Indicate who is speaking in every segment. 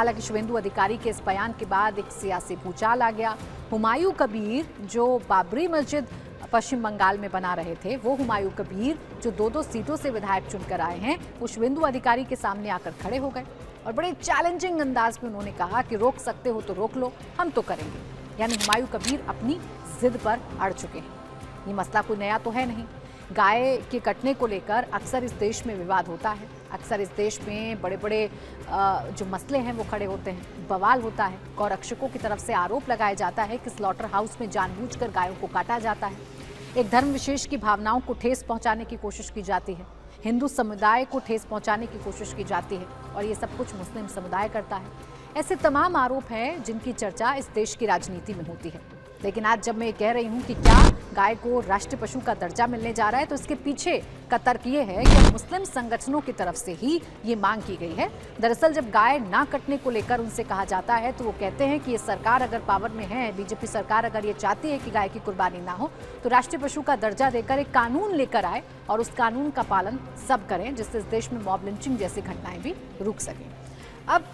Speaker 1: हालांकि शुभेंदु अधिकारी के इस बयान के बाद एक सियासी भूचाल आ गया। हुमायूं कबीर जो बाबरी मस्जिद पश्चिम बंगाल में बना रहे थे, वो हुमायूं कबीर जो 2-2 सीटों से विधायक चुनकर आए हैं, वो शुभेंदु अधिकारी के सामने आकर खड़े हो गए और बड़े चैलेंजिंग अंदाज में उन्होंने कहा कि रोक सकते हो तो रोक लो, हम तो करेंगे। यानी हुमायूं कबीर अपनी जिद पर अड़ चुके हैं। ये मसला कोई नया तो है नहीं। गाय के कटने को लेकर अक्सर इस देश में विवाद होता है। अक्सर इस देश में बड़े बड़े जो मसले हैं वो खड़े होते हैं, बवाल होता है। गौरक्षकों की तरफ से आरोप लगाया जाता है कि स्लॉटर हाउस में जानबूझकर गायों को काटा जाता है। एक धर्म विशेष की भावनाओं को ठेस पहुंचाने की कोशिश की जाती है, हिंदू समुदाय को ठेस पहुंचाने की कोशिश की जाती है और ये सब कुछ मुस्लिम समुदाय करता है। ऐसे तमाम आरोप हैं जिनकी चर्चा इस देश की राजनीति में होती है। लेकिन आज जब मैं कह रही हूं कि क्या गाय को राष्ट्रीय पशु का दर्जा मिलने जा रहा है, तो इसके पीछे का तर्क ये है कि मुस्लिम संगठनों की तरफ से ही ये मांग की गई है। दरअसल जब गाय ना कटने को लेकर उनसे कहा जाता है तो वो कहते हैं कि ये सरकार अगर पावर में है, बीजेपी सरकार अगर ये चाहती है कि गाय की कुर्बानी ना हो, तो राष्ट्रीय पशु का दर्जा देकर एक कानून लेकर आए और उस कानून का पालन सब करें, जिससे इस देश में मॉब लिंचिंग जैसी घटनाएं भी रुक सकें। अब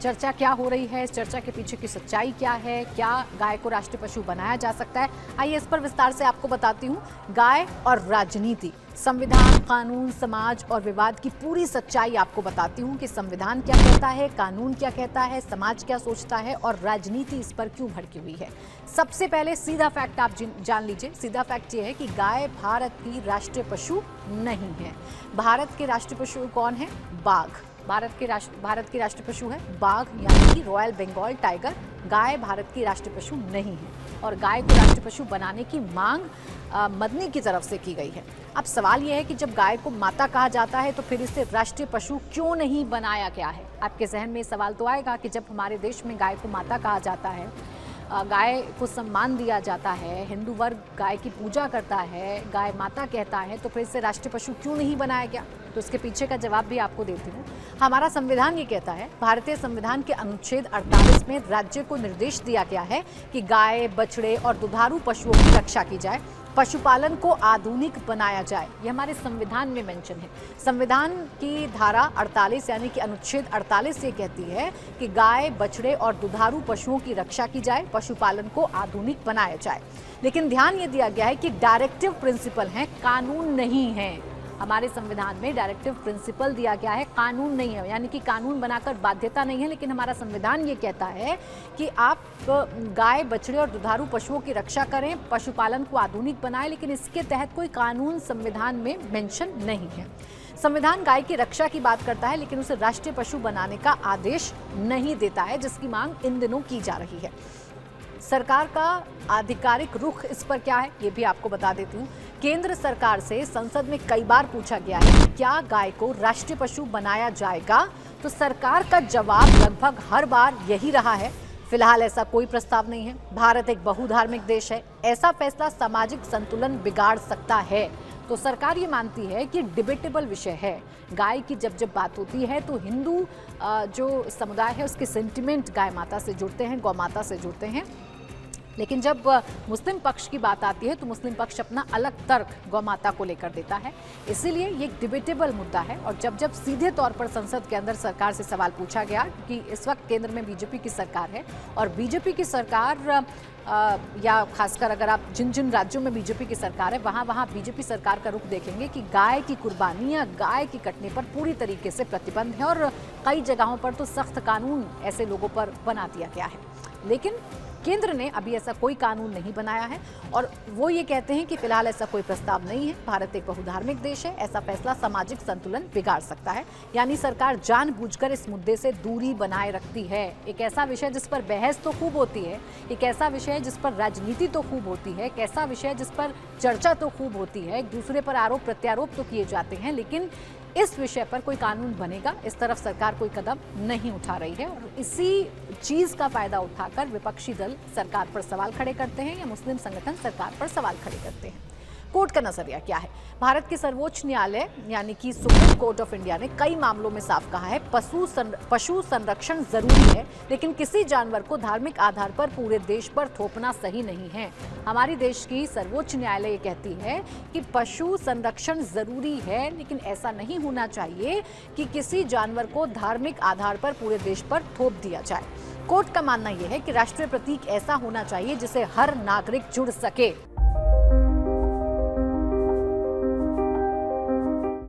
Speaker 1: चर्चा क्या हो रही है, इस चर्चा के पीछे की सच्चाई क्या है, क्या गाय को राष्ट्रीय पशु बनाया जा सकता है, आइए इस पर विस्तार से आपको बताती हूँ। गाय और राजनीति, संविधान, कानून, समाज और विवाद की पूरी सच्चाई आपको बताती हूँ कि संविधान क्या कहता है, कानून क्या कहता है, समाज क्या सोचता है और राजनीति इस पर क्यों भड़की हुई है। सबसे पहले सीधा फैक्ट आप जान लीजिए। सीधा फैक्ट ये है कि गाय भारत की राष्ट्रीय पशु नहीं है। भारत के राष्ट्रीय पशु कौन है? बाघ। भारत की राष्ट्रीय पशु है बाघ, यानी कि रॉयल बंगाल टाइगर। गाय भारत की राष्ट्रीय पशु नहीं है और गाय को राष्ट्रीय पशु बनाने की मांग मदनी की तरफ से की गई है। अब सवाल यह है कि जब गाय को माता कहा जाता है तो फिर इसे राष्ट्रीय पशु क्यों नहीं बनाया गया है? आपके जहन में सवाल तो आएगा कि जब हमारे देश में गाय को माता कहा जाता है, गाय को सम्मान दिया जाता है, हिंदू वर्ग गाय की पूजा करता है, गाय माता कहता है, तो फिर इसे राष्ट्रीय पशु क्यों नहीं बनाया गया? तो इसके पीछे का जवाब भी आपको देती हूँ। हमारा संविधान ये कहता है, भारतीय संविधान के अनुच्छेद 48 में राज्य को निर्देश दिया गया है कि गाय, बछड़े और दुधारू पशुओं की रक्षा की जाए, पशुपालन को आधुनिक बनाया जाए। ये हमारे संविधान में मेंशन है। संविधान की धारा 48 यानी कि अनुच्छेद 48 ये कहती है कि गाय, बछड़े और दुधारू पशुओं की रक्षा की जाए, पशुपालन को आधुनिक बनाया जाए। लेकिन ध्यान ये दिया गया है कि डायरेक्टिव प्रिंसिपल है, कानून नहीं है। हमारे संविधान में डायरेक्टिव प्रिंसिपल दिया गया है, कानून नहीं है, यानी कि कानून बनाकर बाध्यता नहीं है। लेकिन हमारा संविधान ये कहता है कि आप गाय, बछड़े और दुधारू पशुओं की रक्षा करें, पशुपालन को आधुनिक बनाएं, लेकिन इसके तहत कोई कानून संविधान में मेंशन नहीं है। संविधान गाय की रक्षा की बात करता है, लेकिन उसे राष्ट्रीय पशु बनाने का आदेश नहीं देता है, जिसकी मांग इन दिनों की जा रही है। सरकार का आधिकारिक रुख इस पर क्या है, ये भी आपको बता देती हूँ। केंद्र सरकार से संसद में कई बार पूछा गया है कि क्या गाय को राष्ट्रीय पशु बनाया जाएगा, तो सरकार का जवाब लगभग हर बार यही रहा है, फिलहाल ऐसा कोई प्रस्ताव नहीं है। भारत एक बहुधार्मिक देश है, ऐसा फैसला सामाजिक संतुलन बिगाड़ सकता है। तो सरकार ये मानती है कि डिबेटेबल विषय है। गाय की जब बात होती है तो हिंदू जो समुदाय है उसके सेंटिमेंट गाय माता से जुड़ते हैं, गौ माता से जुड़ते हैं। लेकिन जब मुस्लिम पक्ष की बात आती है तो मुस्लिम पक्ष अपना अलग तर्क गौ माता को लेकर देता है। इसीलिए ये एक डिबेटेबल मुद्दा है। और जब सीधे तौर पर संसद के अंदर सरकार से सवाल पूछा गया कि इस वक्त केंद्र में बीजेपी की सरकार है और बीजेपी की सरकार या खासकर अगर आप जिन राज्यों में बीजेपी की सरकार है वहाँ बीजेपी सरकार का रुख देखेंगे कि गाय की कुर्बानी या गाय की कटने पर पूरी तरीके से प्रतिबंध है और कई जगहों पर तो सख्त कानून ऐसे लोगों पर बना दिया गया है। लेकिन केंद्र ने अभी ऐसा कोई कानून नहीं बनाया है और वो ये कहते हैं कि फिलहाल ऐसा कोई प्रस्ताव नहीं है। भारत एक बहुधार्मिक देश है, ऐसा फैसला सामाजिक संतुलन बिगाड़ सकता है। यानी सरकार जानबूझकर इस मुद्दे से दूरी बनाए रखती है। एक ऐसा विषय जिस पर बहस तो खूब होती है, एक ऐसा विषय जिस पर राजनीति तो खूब होती है, एक ऐसा विषय जिस पर चर्चा तो खूब होती है, एक दूसरे पर आरोप प्रत्यारोप तो किए जाते हैं, लेकिन इस विषय पर कोई कानून बनेगा इस तरफ सरकार कोई कदम नहीं उठा रही है। और इसी चीज का फायदा उठाकर विपक्षी दल सरकार पर सवाल खड़े करते हैं या मुस्लिम संगठन सरकार पर सवाल खड़े करते हैं। कोर्ट का नजरिया क्या है? भारत के सर्वोच्च न्यायालय यानी कि सुप्रीम कोर्ट ऑफ इंडिया ने कई मामलों में साफ कहा है पशु संरक्षण जरूरी है, लेकिन किसी जानवर को धार्मिक आधार पर पूरे देश पर थोपना सही नहीं है। हमारी देश की सर्वोच्च न्यायालय ये कहती है कि पशु संरक्षण जरूरी है, लेकिन ऐसा नहीं होना चाहिए कि किसी जानवर को धार्मिक आधार पर पूरे देश पर थोप दिया जाए। कोर्ट का मानना यह है कि राष्ट्रीय प्रतीक ऐसा होना चाहिए जिसे हर नागरिक जुड़ सके।